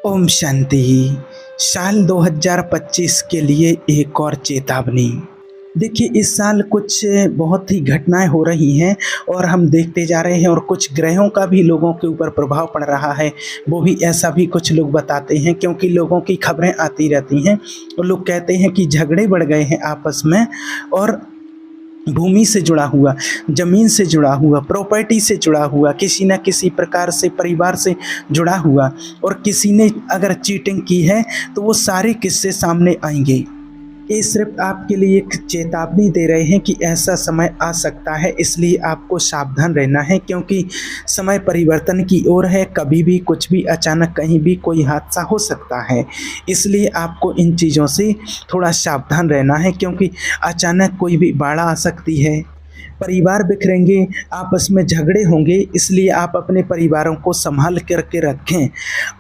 ओम शांति। साल 2025 के लिए एक और चेतावनी। देखिए, इस साल कुछ बहुत ही घटनाएं हो रही हैं और हम देखते जा रहे हैं, और कुछ ग्रहों का भी लोगों के ऊपर प्रभाव पड़ रहा है। वो भी ऐसा भी कुछ लोग बताते हैं, क्योंकि लोगों की खबरें आती रहती हैं और लोग कहते हैं कि झगड़े बढ़ गए हैं आपस में, और भूमि से जुड़ा हुआ, ज़मीन से जुड़ा हुआ, प्रॉपर्टी से जुड़ा हुआ, किसी न किसी प्रकार से परिवार से जुड़ा हुआ, और किसी ने अगर चीटिंग की है तो वो सारे किस्से सामने आएंगे। ये सिर्फ आपके लिए एक चेतावनी दे रहे हैं कि ऐसा समय आ सकता है, इसलिए आपको सावधान रहना है, क्योंकि समय परिवर्तन की ओर है। कभी भी कुछ भी अचानक कहीं भी कोई हादसा हो सकता है, इसलिए आपको इन चीज़ों से थोड़ा सावधान रहना है, क्योंकि अचानक कोई भी बाढ़ आ सकती है, परिवार बिखरेंगे, आपस में झगड़े होंगे। इसलिए आप अपने परिवारों को संभाल करके रखें,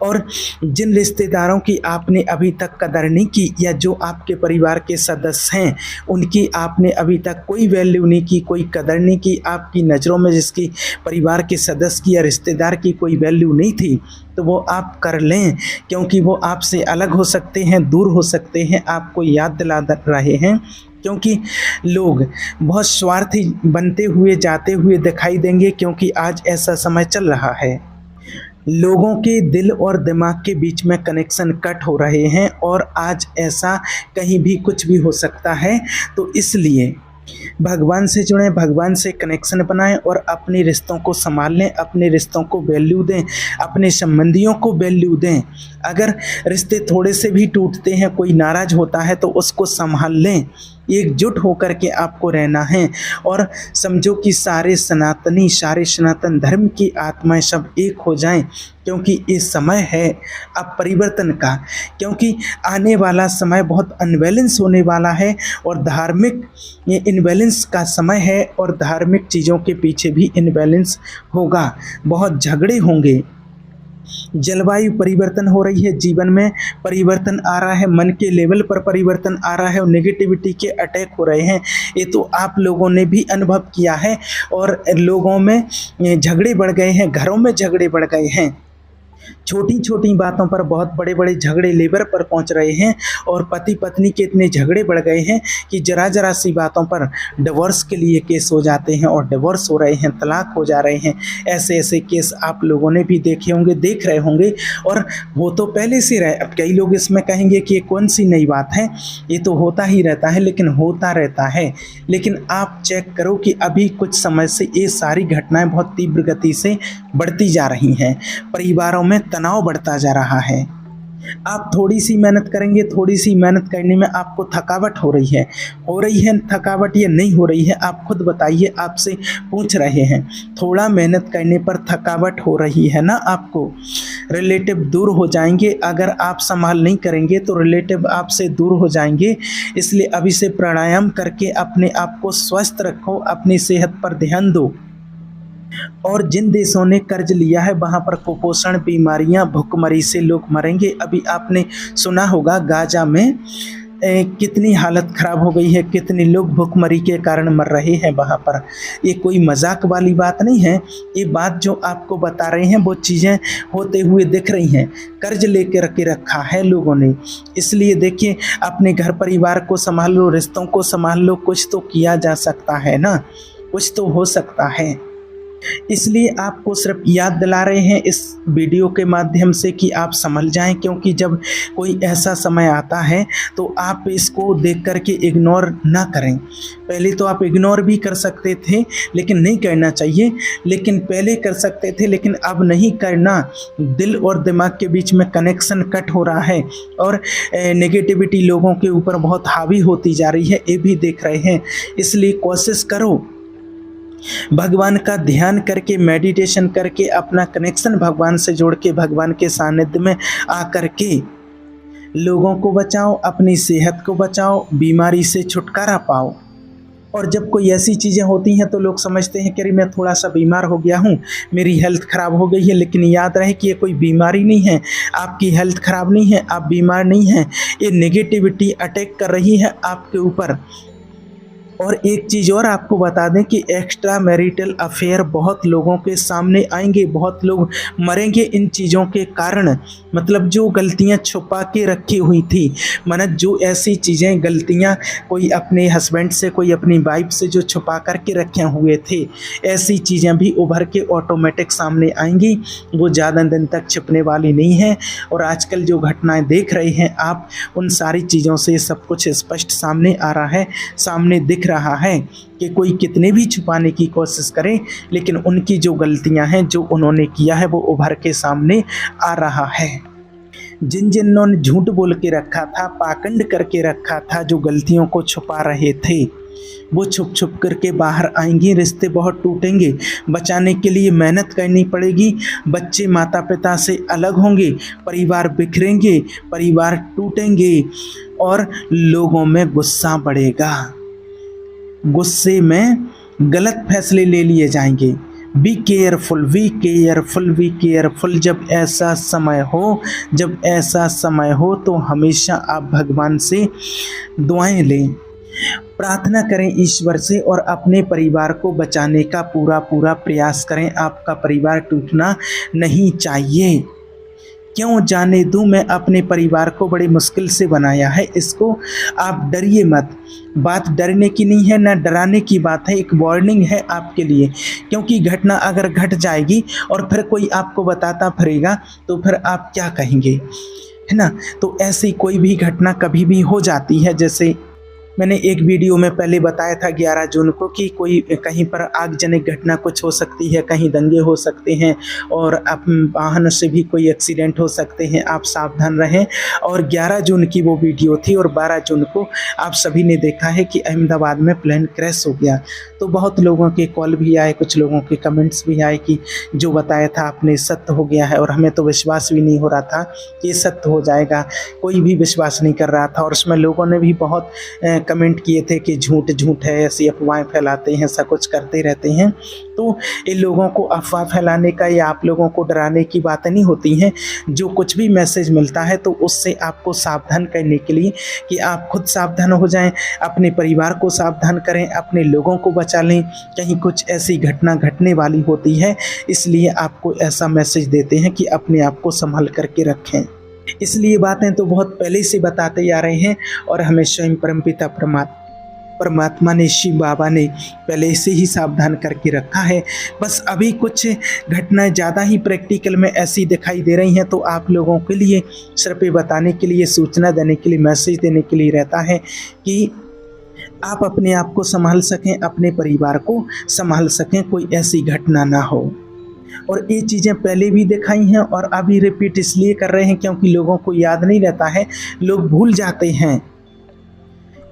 और जिन रिश्तेदारों की आपने अभी तक कदर नहीं की, या जो आपके परिवार के सदस्य हैं उनकी आपने अभी तक कोई वैल्यू नहीं की, कोई कदर नहीं की, आपकी नज़रों में जिसकी परिवार के सदस्य की या रिश्तेदार की कोई वैल्यू नहीं थी, तो वो आप कर लें, क्योंकि वो आपसे अलग हो सकते हैं, दूर हो सकते हैं, आपको याद दिला रहे हैं। क्योंकि लोग बहुत स्वार्थी बनते हुए जाते हुए दिखाई देंगे, क्योंकि आज ऐसा समय चल रहा है। लोगों के दिल और दिमाग के बीच में कनेक्शन कट हो रहे हैं, और आज ऐसा कहीं भी कुछ भी हो सकता है। तो इसलिए भगवान से जुड़ें, भगवान से कनेक्शन बनाएं, और अपने रिश्तों को संभाल लें, अपने रिश्तों को वैल्यू दें, अपने संबंधियों को वैल्यू दें। अगर रिश्ते थोड़े से भी टूटते हैं, कोई नाराज़ होता है, तो उसको संभाल लें। एकजुट होकर के आपको रहना है, और समझो कि सारे सनातन धर्म की आत्माएं सब एक हो जाएं, क्योंकि ये समय है अब परिवर्तन का। क्योंकि आने वाला समय बहुत अनबैलेंस होने वाला है, और धार्मिक ये इनबैलेंस का समय है, और धार्मिक चीज़ों के पीछे भी इनबैलेंस होगा, बहुत झगड़े होंगे। जलवायु परिवर्तन हो रही है, जीवन में परिवर्तन आ रहा है, मन के लेवल पर परिवर्तन आ रहा है, और नेगेटिविटी के अटैक हो रहे हैं। ये तो आप लोगों ने भी अनुभव किया है, और लोगों में झगड़े बढ़ गए हैं, घरों में झगड़े बढ़ गए हैं। छोटी छोटी बातों पर बहुत बड़े बड़े झगड़े लेवल पर पहुंच रहे हैं, और पति पत्नी के इतने झगड़े बढ़ गए हैं कि जरा जरा सी बातों पर डिवोर्स के लिए केस हो जाते हैं, और डिवोर्स हो रहे हैं, तलाक हो जा रहे हैं। ऐसे ऐसे केस आप लोगों ने भी देखे होंगे, देख रहे होंगे, और वो तो पहले से रहे। अब कई लोग इसमें कहेंगे कि ये कौन सी नई बात है, ये तो होता ही रहता है, लेकिन होता रहता है। लेकिन आप चेक करो कि अभी कुछ समय से ये सारी घटनाएं बहुत तीव्र गति से बढ़ती जा रही हैं, परिवारों में तनाव बढ़ता जा रहा है। आप थोड़ी सी मेहनत करेंगे, थोड़ी सी मेहनत करने में आपको थकावट हो रही है थकावट, या नहीं हो रही है, आप खुद बताइए, आपसे पूछ रहे हैं। थोड़ा मेहनत करने पर थकावट हो रही है ना आपको। रिलेटिव दूर हो जाएंगे, अगर आप संभाल नहीं करेंगे तो रिलेटिव आपसे दूर हो जाएंगे। इसलिए अभी से प्राणायाम करके अपने आप को स्वस्थ रखो, अपनी सेहत पर ध्यान दो। और जिन देशों ने कर्ज लिया है, वहाँ पर कुपोषण, बीमारियाँ, भुखमरी से लोग मरेंगे। अभी आपने सुना होगा गाजा में कितनी हालत ख़राब हो गई है, कितने लोग भुखमरी के कारण मर रहे हैं वहाँ पर। ये कोई मजाक वाली बात नहीं है, ये बात जो आपको बता रहे हैं वो चीज़ें होते हुए दिख रही हैं। कर्ज लेकर के रखा है लोगों ने। इसलिए देखिए, अपने घर परिवार को संभाल लो, रिश्तों को संभाल लो, कुछ तो किया जा सकता है ना, कुछ तो हो सकता है। इसलिए आपको सिर्फ याद दिला रहे हैं इस वीडियो के माध्यम से कि आप समझ जाएं, क्योंकि जब कोई ऐसा समय आता है तो आप इसको देख कर के इग्नोर ना करें। पहले तो आप इग्नोर भी कर सकते थे, लेकिन नहीं करना चाहिए। लेकिन पहले कर सकते थे, लेकिन अब नहीं करना। दिल और दिमाग के बीच में कनेक्शन कट हो रहा है, और नेगेटिविटी लोगों के ऊपर बहुत हावी होती जा रही है, ये भी देख रहे हैं। इसलिए कोशिश करो, भगवान का ध्यान करके, मेडिटेशन करके, अपना कनेक्शन भगवान से जोड़ के, भगवान के सानिध्य में आकर के लोगों को बचाओ, अपनी सेहत को बचाओ, बीमारी से छुटकारा पाओ। और जब कोई ऐसी चीज़ें होती हैं तो लोग समझते हैं कि अरे मैं थोड़ा सा बीमार हो गया हूँ, मेरी हेल्थ ख़राब हो गई है। लेकिन याद रहे कि ये कोई बीमारी नहीं है, आपकी हेल्थ ख़राब नहीं है, आप बीमार नहीं हैं। ये नेगेटिविटी अटैक कर रही है आपके ऊपर, और एक चीज़ और आपको बता दें कि एक्स्ट्रा मैरिटल अफेयर बहुत लोगों के सामने आएंगे, बहुत लोग मरेंगे इन चीज़ों के कारण। मतलब जो गलतियां छुपा के रखी हुई थी, मतलब जो ऐसी चीज़ें गलतियां कोई अपने हस्बैंड से, कोई अपनी वाइफ से जो छुपा करके रखे हुए थे, ऐसी चीज़ें भी उभर के ऑटोमेटिक सामने आएंगी। वो ज़्यादा दिन तक छिपने वाली नहीं है। और आजकल जो घटनाएं देख रहे हैं आप, उन सारी चीज़ों से सब कुछ स्पष्ट सामने आ रहा है, सामने दिख रहा है कि कोई कितने भी छुपाने की कोशिश करे, लेकिन उनकी जो गलतियां हैं, जो उन्होंने किया है, वो उभर के सामने आ रहा है। जिन जिन्हों ने झूठ बोल के रखा था, पाखंड करके रखा था, जो गलतियों को छुपा रहे थे, वो छुप छुप करके बाहर आएंगी। रिश्ते बहुत टूटेंगे, बचाने के लिए मेहनत करनी पड़ेगी। बच्चे माता पिता से अलग होंगे, परिवार बिखरेंगे, परिवार टूटेंगे और लोगों में गुस्सा बढ़ेगा। गुस्से में गलत फैसले ले लिए जाएंगे। Be careful, be careful, be careful. जब ऐसा समय हो तो हमेशा आप भगवान से दुआएं लें, प्रार्थना करें ईश्वर से और अपने परिवार को बचाने का पूरा प्रयास करें। आपका परिवार टूटना नहीं चाहिए। क्यों जाने दूं, मैं अपने परिवार को बड़ी मुश्किल से बनाया है। इसको आप डरिए मत। बात डरने की नहीं है, ना डराने की बात है, एक वार्निंग है आपके लिए। क्योंकि घटना अगर घट जाएगी और फिर कोई आपको बताता फिरेगा तो फिर आप क्या कहेंगे, है ना। तो ऐसी कोई भी घटना कभी भी हो जाती है। जैसे मैंने एक वीडियो में पहले बताया था 11 जून को कि कोई कहीं पर आगजनक घटना कुछ हो सकती है, कहीं दंगे हो सकते हैं और वाहन से भी कोई एक्सीडेंट हो सकते हैं, आप सावधान रहें। और 11 जून की वो वीडियो थी और 12 जून को आप सभी ने देखा है कि अहमदाबाद में प्लेन क्रैश हो गया। तो बहुत लोगों के कॉल भी आए, कुछ लोगों के कमेंट्स भी आए कि जो बताया था आपने सत्य हो गया है। और हमें तो विश्वास भी नहीं हो रहा था कि ये सत्य हो जाएगा, कोई भी विश्वास नहीं कर रहा था। और उसमें लोगों ने भी बहुत कमेंट किए थे कि झूठ है, ऐसी अफवाहें फैलाते हैं, ऐसा कुछ करते रहते हैं। तो इन लोगों को अफवाह फैलाने का या आप लोगों को डराने की बातें नहीं होती हैं। जो कुछ भी मैसेज मिलता है तो उससे आपको सावधान करने के लिए कि आप खुद सावधान हो जाएं, अपने परिवार को सावधान करें, अपने लोगों को बचा लें। कहीं कुछ ऐसी घटना घटने वाली होती है, इसलिए आपको ऐसा मैसेज देते हैं कि अपने आप को संभाल करके रखें। इसलिए बातें तो बहुत पहले से बताते आ रहे हैं और हमें स्वयं परमपिता परमात्मा ने, शिव बाबा ने पहले से ही सावधान करके रखा है। बस अभी कुछ घटनाएं ज़्यादा ही प्रैक्टिकल में ऐसी दिखाई दे रही हैं, तो आप लोगों के लिए सिर्फ बताने के लिए, सूचना देने के लिए, मैसेज देने के लिए रहता है कि आप अपने आप को संभाल सकें, अपने परिवार को संभाल सकें, कोई ऐसी घटना ना हो। और ये चीज़ें पहले भी दिखाई हैं और अभी रिपीट इसलिए कर रहे हैं क्योंकि लोगों को याद नहीं रहता है, लोग भूल जाते हैं।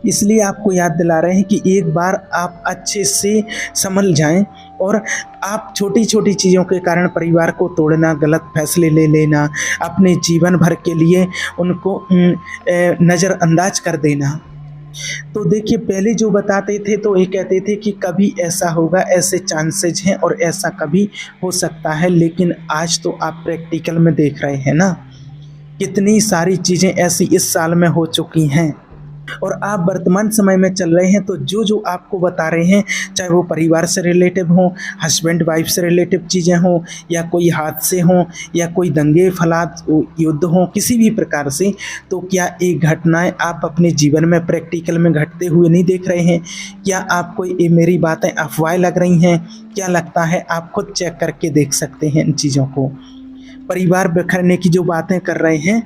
इसलिए आपको याद दिला रहे हैं कि एक बार आप अच्छे से समझ जाएं। और आप छोटी छोटी चीज़ों के कारण परिवार को तोड़ना, गलत फैसले ले लेना, अपने जीवन भर के लिए उनको नज़रअंदाज कर देना। तो देखिए, पहले जो बताते थे तो ये कहते थे कि कभी ऐसा होगा, ऐसे चांसेस हैं और ऐसा कभी हो सकता है। लेकिन आज तो आप प्रैक्टिकल में देख रहे हैं ना, कितनी सारी चीज़ें ऐसी इस साल में हो चुकी हैं। और आप वर्तमान समय में चल रहे हैं तो जो आपको बता रहे हैं, चाहे वो परिवार से रिलेटिव हो, हस्बैंड वाइफ से रिलेटिव चीज़ें हों, या कोई हादसे हों, या कोई दंगे फसाद युद्ध हों, किसी भी प्रकार से, तो क्या ये घटनाएं आप अपने जीवन में प्रैक्टिकल में घटते हुए नहीं देख रहे हैं? क्या आपको ये मेरी बातें अफवाह लग रही हैं? क्या लगता है? आप खुद चेक करके देख सकते हैं इन चीज़ों को। परिवार बिखरने की जो बातें कर रहे हैं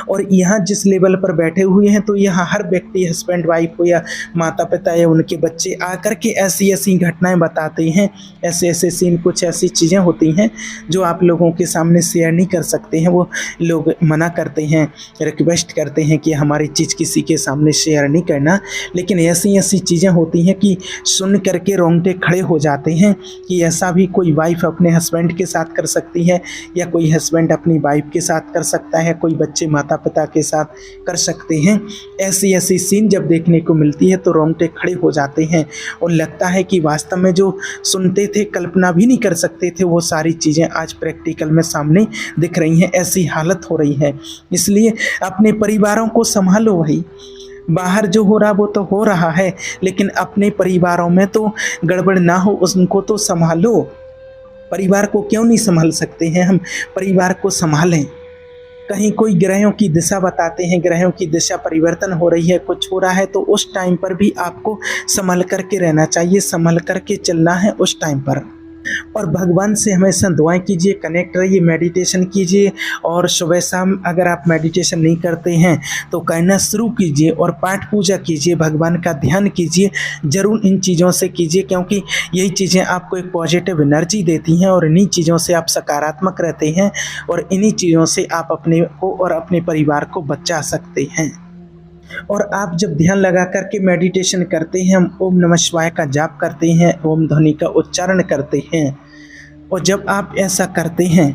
और यहाँ जिस लेवल पर बैठे हुए हैं, तो यहाँ हर व्यक्ति, हस्बैंड वाइफ हो या माता पिता या उनके बच्चे, आकर के ऐसी ऐसी घटनाएं बताते हैं, ऐसे ऐसे सीन, कुछ ऐसी चीज़ें होती हैं जो आप लोगों के सामने शेयर नहीं कर सकते हैं। वो लोग मना करते हैं, रिक्वेस्ट करते हैं कि हमारी चीज़ किसी के सामने शेयर नहीं करना। लेकिन ऐसी ऐसी चीज़ें होती हैं कि सुन करके रोंगटे खड़े हो जाते हैं कि ऐसा भी कोई वाइफ अपने हस्बैंड के साथ कर सकती है, या कोई हस्बैंड अपनी वाइफ के साथ कर सकता है, कोई बच्चे माता पिता के साथ कर सकते हैं। ऐसी ऐसी सीन जब देखने को मिलती है तो रोंगटे खड़े हो जाते हैं और लगता है कि वास्तव में जो सुनते थे, कल्पना भी नहीं कर सकते थे, वो सारी चीज़ें आज प्रैक्टिकल में सामने दिख रही हैं। ऐसी हालत हो रही है। इसलिए अपने परिवारों को संभालो भाई, बाहर जो हो रहा वो तो हो रहा है, लेकिन अपने परिवारों में तो गड़बड़ ना हो, उनको तो संभालो। परिवार को क्यों नहीं संभाल सकते हैं हम? परिवार को संभालें। कहीं कोई ग्रहों की दिशा बताते हैं, ग्रहों की दिशा परिवर्तन हो रही है, कुछ हो रहा है, तो उस टाइम पर भी आपको संभल करके रहना चाहिए, संभल करके चलना है उस टाइम पर। और भगवान से हमेशा दुआएं कीजिए, कनेक्ट रहिए, मेडिटेशन कीजिए। और सुबह शाम अगर आप मेडिटेशन नहीं करते हैं तो करना शुरू कीजिए और पाठ पूजा कीजिए, भगवान का ध्यान कीजिए। ज़रूर इन चीज़ों से कीजिए, क्योंकि यही चीज़ें आपको एक पॉजिटिव एनर्जी देती हैं और इन्हीं चीज़ों से आप सकारात्मक रहते हैं और इन्हीं चीज़ों से आप अपने को और अपने परिवार को बचा सकते हैं। और आप जब ध्यान लगा करके मेडिटेशन करते हैं, हम ओम नमः शिवाय का जाप करते हैं, ओम ध्वनि का उच्चारण करते हैं, और जब आप ऐसा करते हैं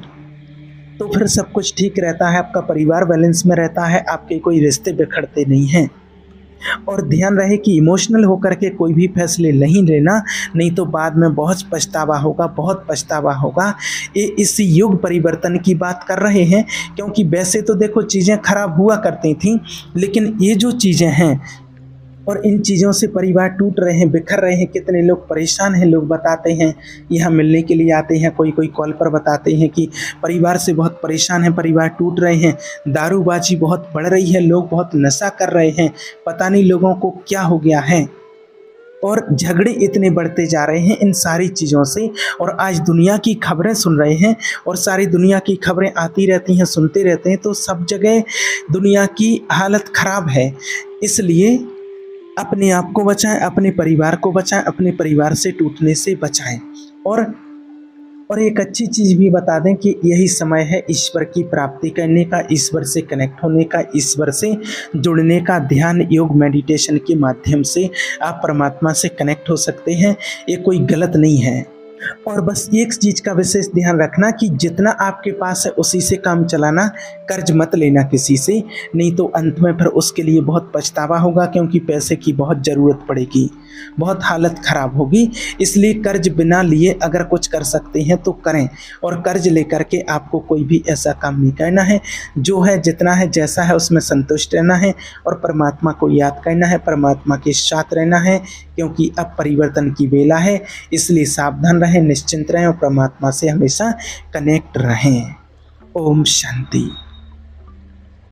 तो फिर सब कुछ ठीक रहता है, आपका परिवार बैलेंस में रहता है, आपके कोई रिश्ते बिखरते नहीं हैं। और ध्यान रहे कि इमोशनल होकर के कोई भी फैसले नहीं लेना, नहीं तो बाद में बहुत पछतावा होगा, बहुत पछतावा होगा। ये इस युग परिवर्तन की बात कर रहे हैं, क्योंकि वैसे तो देखो चीज़ें खराब हुआ करती थीं, लेकिन ये जो चीज़ें हैं और इन चीज़ों से परिवार टूट रहे हैं, बिखर रहे हैं, कितने लोग परेशान हैं। लोग बताते हैं, यहाँ मिलने के लिए आते हैं, कोई कोई कॉल पर बताते हैं कि परिवार से बहुत परेशान हैं, परिवार टूट रहे हैं, दारूबाजी बहुत बढ़ रही है, लोग बहुत नशा कर रहे हैं, पता नहीं लोगों को क्या हो गया है, और झगड़े इतने बढ़ते जा रहे हैं इन सारी चीज़ों से। और आज दुनिया की खबरें सुन रहे हैं और सारी दुनिया की खबरें आती रहती हैं, सुनते रहते हैं, तो सब जगह दुनिया की हालत ख़राब है। इसलिए अपने आप को बचाएं, अपने परिवार को बचाएं, अपने परिवार से टूटने से बचाएं। और एक अच्छी चीज़ भी बता दें कि यही समय है ईश्वर की प्राप्ति करने का, ईश्वर से कनेक्ट होने का, ईश्वर से जुड़ने का। ध्यान योग मेडिटेशन के माध्यम से आप परमात्मा से कनेक्ट हो सकते हैं, ये कोई गलत नहीं है। और बस एक चीज़ का विशेष ध्यान रखना कि जितना आपके पास है उसी से काम चलाना, कर्ज मत लेना किसी से, नहीं तो अंत में फिर उसके लिए बहुत पछतावा होगा, क्योंकि पैसे की बहुत ज़रूरत पड़ेगी, बहुत हालत ख़राब होगी। इसलिए कर्ज बिना लिए अगर कुछ कर सकते हैं तो करें, और कर्ज लेकर के आपको कोई भी ऐसा काम नहीं करना है। जो है, जितना है, जैसा है उसमें संतुष्ट रहना है और परमात्मा को याद करना है, परमात्मा के साथ रहना है, क्योंकि अब परिवर्तन की बेला है। इसलिए सावधान रहें, निश्चिंत रहें और परमात्मा से हमेशा कनेक्ट रहें। ओम शांति।